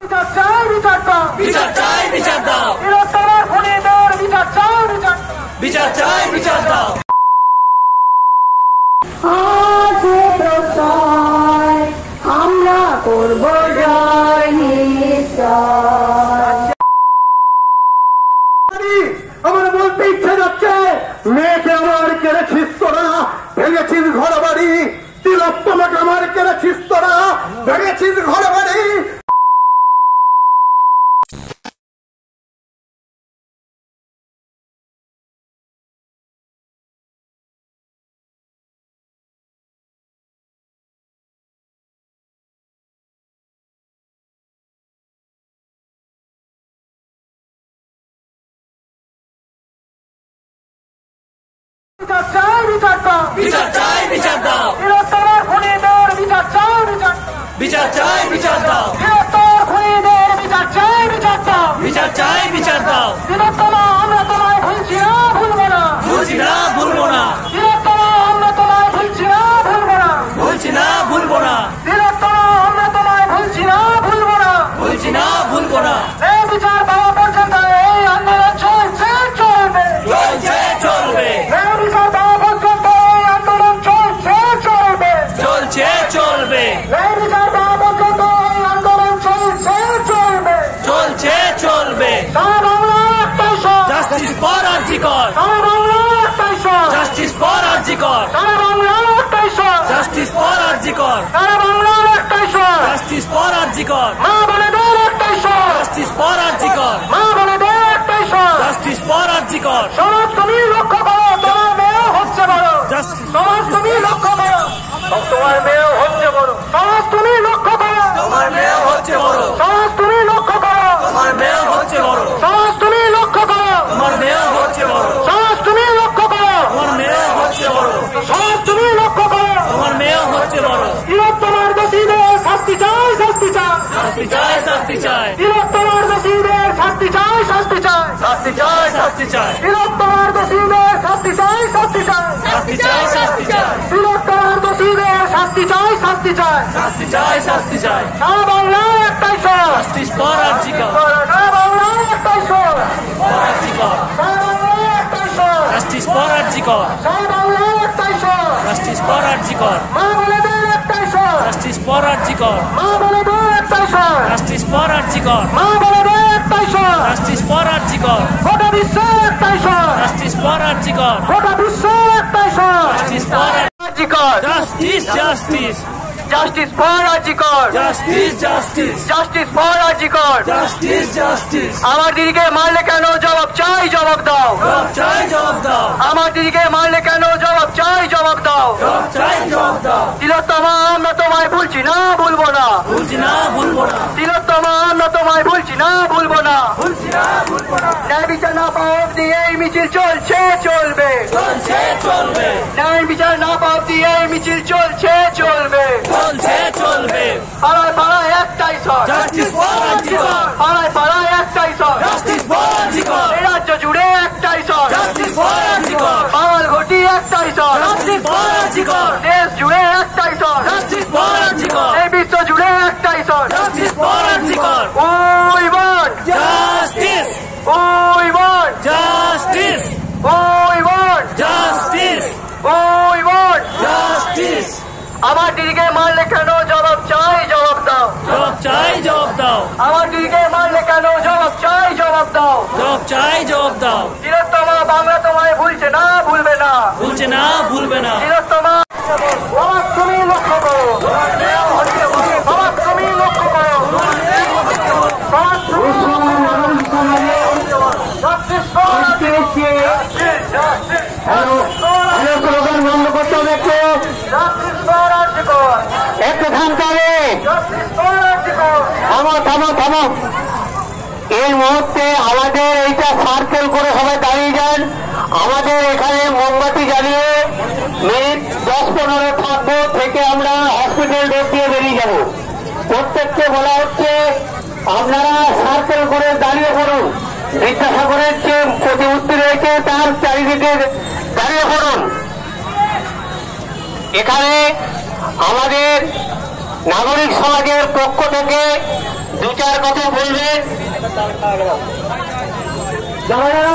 বিচার চাই, বিচার দাও। বিচার চাই, বিচার দাও। আমরা করব জয় নিশ্চয়। আমার বলতে ইচ্ছে যাচ্ছে, মেয়েকে আমার কেড়েছিস তোরা, ভেঙেছিস ঘর বাড়ি। তিলোত্তমাকে আমার কেড়েছিস তোরা, ভেঙেছিস ঘর বাড়ি। বিচার চাই, বিচার দাও। বিচার চাই, বিচার দাও। বিচার চাই, বিচার দাও। আমরা তোমায় ভুলছি না, ভুলবো না। ভুলছি না, ভুলবো না। আমরা তোমায় ভুলছি না, ভুলবো না। ভুলছি না, ভুলবো না। আমরা তোমায় ভুলছি না, ভুলবো না। ভুলছি না, ভুলবো না। এই বিচার পাওয়া পর্যন্ত এই আন্দোলন চলছে, চলবে। চলছে, চলবে। এই বিচার পাওয়া পর্যন্ত এই আন্দোলন চলছে, চলবে। চলছে, চলবে। এই বিচার পাওয়া পর্যন্ত এই আন্দোলন চলছে, চলবে। চলছে, চলবে। সারা বাংলা একটাই স্বর। Justice for RG Kar. সারা বাংলা একটাই স্বর। Justice for RG Kar. সারা বাংলা একটাই স্বর। Justice for RG Kar. সারা বাংলার একটাই স্বর। Justice for RG Kar. মা বোনেদের একটাই স্বর। Justice for RG Kar. মা বোনেদের একটাই স্বর। Justice for RG Kar. সমাজ তুমি লক্ষ্য করো, তোমার মেয়েও হচ্ছে বড়। জাস্টিস সমাজ তুমি লক্ষ্য করো, তোমার মেয়েও হচ্ছে বড়। সমাজ তুমি লক্ষ্য করো, তোমার মেয়ে হচ্ছে বড়। সমাজ তুমি লক্ষ্য করো, তোমার মেয়ে হচ্ছে বড়। সমাজ তুমি লক্ষ্য করো, তোমার মেয়ে হচ্ছে বড়। সমাজ তুমি লক্ষ্য করো, তোমার মেয়ে হচ্ছে বড়। সমাজ তুমি লক্ষ্য করো। তোমার মেয়ে হচ্ছে বড়। তিলোত্তমার দোষীদের শাস্তি চাই, শাস্তি চাই। শাস্তি চাই, শাস্তি চাই। তিলোত্তমার দোষীদের শাস্তি চাই, শাস্তি চাই। শাস্তি চাই, শাস্তি চাই। তিলোত্তমার দোষীদের শাস্তি চাই, শাস্তি চাই। শাস্তি চাই, শাস্তি চাই। তিলোত্তমার দোষীদের শাস্তি চাই, শাস্তি চাই। শাস্তি চাই, শাস্তি চাই। সারা বাংলায় একটাই স্বর। Justice for RG Kar. সারা বাংলায় একটাই স্বর। ফর আরজিকর। সারা বাংলায় একটাই স্বর। Justice for RG Kar. সারা বাংলায় একটাই স্বর। Justice for RG Kar. মা বোনেদের একটাই স্বর। Justice for RG Kar. মা বোনেদের একটাই স্বর। Justice for RG Kar. মা বোনেদের একটাই স্বর। Justice for RG Kar. গোটা বিশ্বের একটাই স্বর। Justice for RG Kar. গোটা বিশ্বের একটাই স্বর। Justice for RG Kar. Justice, justice. Justice for RG Kar. Justice, justice. Justice for RG Kar. Justice, justice. আমার দিদিকে মারলে কেন, জবাব চাই, জবাব দাও। জবাব চাই, জবাব দাও। আমার দিদিকে মারলে কেন, জবাব চাই, জবাব দাও। জবাব চাই, জবাব দাও। তিলোত্তমা আমরা তোমায় ভুলছি না, ভুলবো না। ভুলছি না, ভুলবো না। তিলোত্তমা আমরা তোমায় ভুলছি না, ভুলবো না। ভুলছি না, ভুলবো না। ন্যায় বিচার না পাওয়া অব্দি এই মিছিল চলছে, চলবে। চলছে, চলবে। ন্যায় বিচার না পাওয়া অব্দি এই মিছিল চলছে, চলবে। চলছে, চলবে। পাড়ায় পাড়ায় একটাই স্বর। Justice for RG Kar. পাড়ায় পাড়ায় একটাই স্বর। Justice for RG Kar. এই রাজ্য জুড়ে একটাই স্বর। Justice for RG Kar. বাঙাল ঘটি একটাই স্বর। Justice for RG Kar. দেশ জুড়ে একটাই স্বর। Justice for RG Kar. এই বিশ্ব জুড়ে একটাই স্বর। Justice for RG Kar. We want justice, we want justice, we want justice, we want justice. আমার দিদিকে মারলে কেন, জবাব চাই, জবাব দাও। জবাব চাই, জবাব দাও। আমার দিদিকে মারলে কেন, জবাব চাই, জবাব দাও। জবাব চাই, জবাব দাও। তিলোত্তমা বাংলা তোমায় ভুলছে না, ভুলবে না। ভুলছে না, ভুলবে না। তিলোত্তমা সমাজ তুমি লক্ষ্য করো, সমাজ তুমি লক্ষ্য করো, সমাজ তুমি স্লোগান বন্ধ করতে হবে, একটু থামতে হবে। থামো থামো থামো। এই মুহূর্তে আমাদের এইটা সার্কেল করে সবাই দাঁড়িয়ে যান। আমাদের এখানে মোমবাতি জ্বালিয়ে মিনিট 10-15 থাকবো, থেকে আমরা হসপিটাল রোড দিয়ে বেরিয়ে যাব। প্রত্যেককে বলা হচ্ছে আপনারা সার্কেল করে দাঁড়িয়ে পড়ুন। বিদ্যাসাগরের যে প্রতিমূর্তি রয়েছে তার চারিদিকে দাঁড়িয়ে পড়ুন। এখানে আমাদের নাগরিক সমাজের পক্ষ থেকে দু চার কথা বলবেন। যারা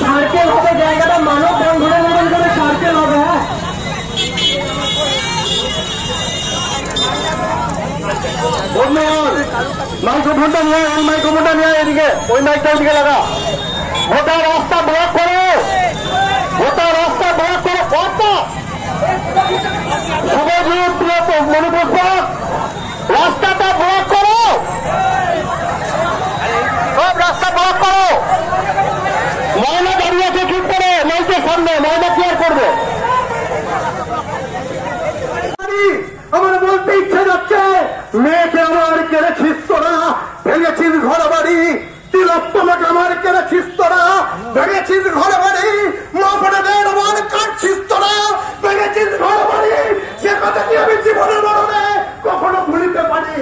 সার্কেল হবে জায়গাটা মানব বন্ধনের মতন করে সার্কেল হবে। হ্যাঁ, মাইক্রোফোনটা নিয়ে ওই মাইক্রোফোনটা নিয়ে এদিকে, ওই মাইকটা ওইদিকে লাগা। গোটা রাস্তা ব্লক করো, গোটা রাস্তা ব্লক করো। কতটা শুভজিৎ মণিপুষ্প রাস্তাটা ব্লক করো, সব রাস্তা ব্লক করো। ময়না দাঁড়িয়ে আছে ঠিক করে মাইকের সামনে, ময়না কি আর করবে? আমার বলতে ইচ্ছে যাচ্ছে, মেয়েকে আমার কেড়েছিস তোরা, ভেঙেছিস ঘর বাড়ি, তিলোত্তমাকে আমার কেড়েছিস তোরা, ভেঙেছিস ঘর বাড়ি, মা বোনেদের আমার কাটছিস তোরা, ভেঙেছিস ঘর বাড়ি। সে কথা কি আমি জীবনের মরণে কখনো ভুলিতে পারি?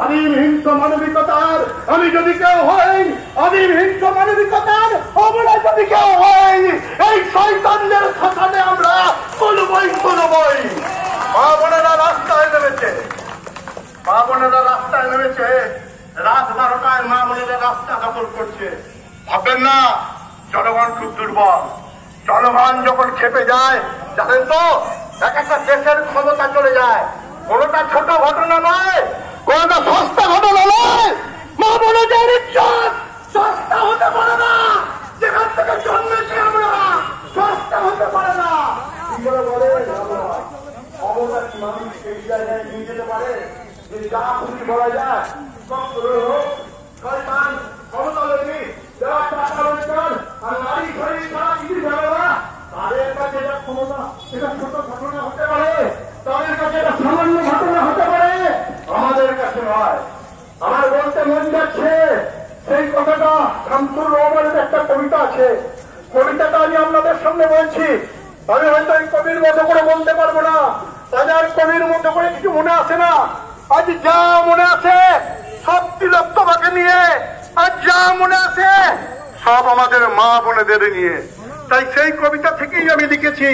আমি হিংস্র মানবিকতার, আমি যদি কেউ হই, আমি হিংস্র মানবিকতার, আমরা যদি কেউ হই, এই শয়তানদের শাসনে আমরা বলবই বলবই। মা বোনেরা রাস্তায় নেমেছে, মা বোনেরা রাস্তায় নেমেছে, রাত 12টায় মা বোনেরা রাস্তা দখল করছে। ভাববেন না জনগণ খুব দুর্বল। জনগণ যখন খেপে যায়, জানেন তো এক একটা দেশের ক্ষমতা চলে যায়। কোনটা ছোট ঘটনা নয়, কোনটা সস্তা ঘটনা নয়। মা বোনেদের ইজ্জত সস্তা হতে পারে না, যেখান থেকে জন্মেছি আমরা সস্তা হতে পারে না। কি করে বলে ক্ষমতা কি মানুষ এই জায়গায় নিয়ে যেতে পারে যে যা খুশি বলা যায়? শয়তান ক্ষমতা লোভী যারা টাকা রোজগার আর নারী ঘরে তারা কিছু যাবে না, তাদের কাছে এটা ক্ষমতা, এটা ছোট ঘটনা হতে পারে, তাদের কাছে এটা সামান্য ঘটনা হতে পারে, আমাদের কাছে নয়। আমার বলতে মন যাচ্ছে সেই কথাটা, শামসুর রহমানের একটা কবিতা আছে, কবিতাটা আমি আপনাদের সামনে বলছি। আমি হয়তো এই কবির মতো করে বলতে পারবো না, তাদের কবির মতো করে কিছু মনে আসে না। আজ যা মনে আছে সব তিলোত্তমাকে নিয়ে, আজ যা মনে আছে সব আমাদের মা বোনেদের নিয়ে। তাই সেই কবিতা থেকেই আমি লিখেছি,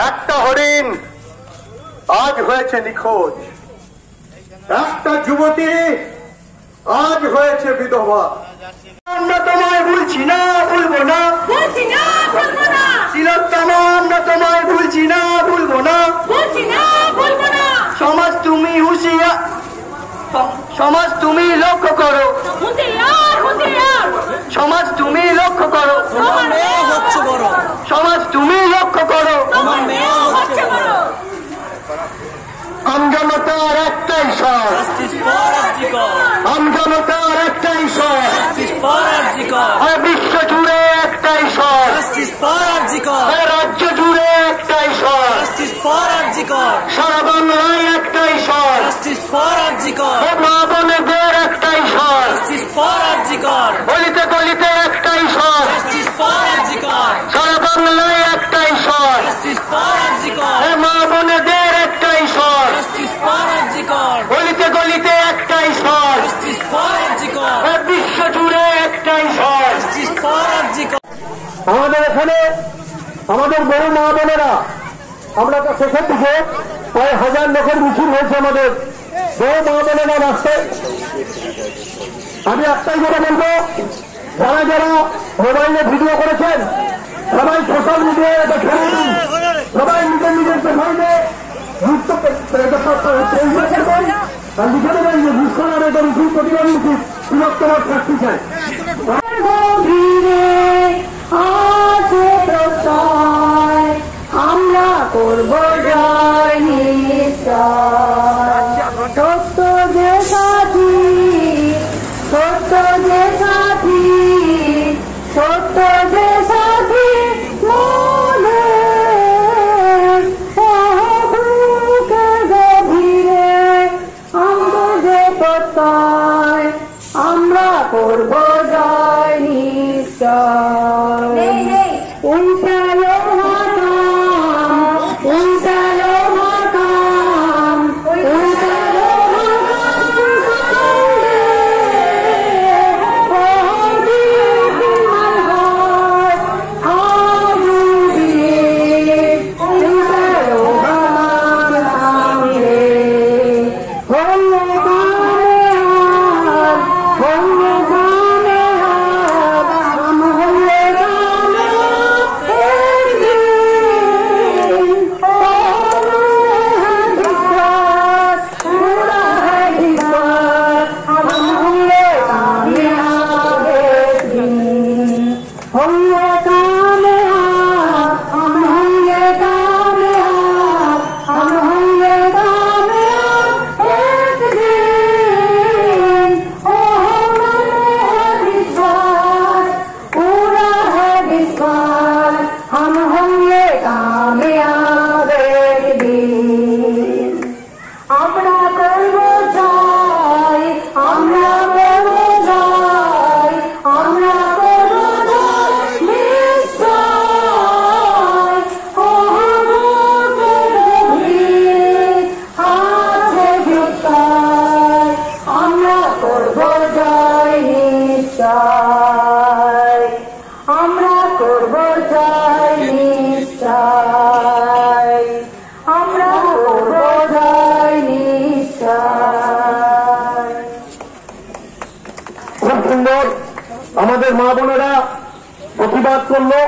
একটা হরিণ আজ হয়েছে নিখোঁজ, একটা যুবতী আজ হয়েছে বিধবা। আমরা তোমায় ভুলছি না, ভুলবো না, তিলোত্তমা আমরা তোমায় ভুলছি না, ভুলবো না, সমাজ তুমি হুঁশিয়ার, সমাজ তুমি লক্ষ্য করো, সমাজ তুমি লক্ষ্য করো, সমাজ তুমি লক্ষ্য করো। আমজনতার একটাই স্বর, আমজনতার একটাই স্বর, বিশ্ব জুড়ে একটাই স্বর, রাজ্য জুড়ে একটাই স্বর, সারা বাংলায় একটাই স্বর, মা বোনেদের একটাই স্বর, গলিতে গলিতে একটাই স্বর, সারা বাংলায় একটাই স্বর, মা বোনেদের একটাই স্বর, গলিতে গলিতে একটাই স্বর, বিশ্ব জুড়ে একটাই স্বর। আমাদের এখানে আমাদের বড় মা বোনেরা, আমরা তো শেষের দিকে প্রায় 1000 লোকের মিছিল হয়েছে আমাদের বড় মা বোনেরা রাস্তায়। আমি একটাই কথা বলবো, যারা যারা মোবাইলে ভিডিও করেছেন সবাই সোশ্যাল মিডিয়ায় এটা ছেড়ে দিন, সবাই নিজের নিজের প্রোফাইলে লিখে দেবেন যে ঘুষখোর এটা উচিত, প্রতিবাদ উচিত, তিলোত্তমার শাস্তি চাই। আমরা করব জয় নিশ্চয়, সত্য যে সাথী, সত্য যে সাথী, সত্য যে সাথী, গভীরে আমরা যে প্রত্যয়, আমরা করব জয় নিশ্চয়। উল্টালো মাকাম, উল্টালো মাকাম, উল্টালো মাকাম, মা বোনেরা প্রতিবাদ করলো।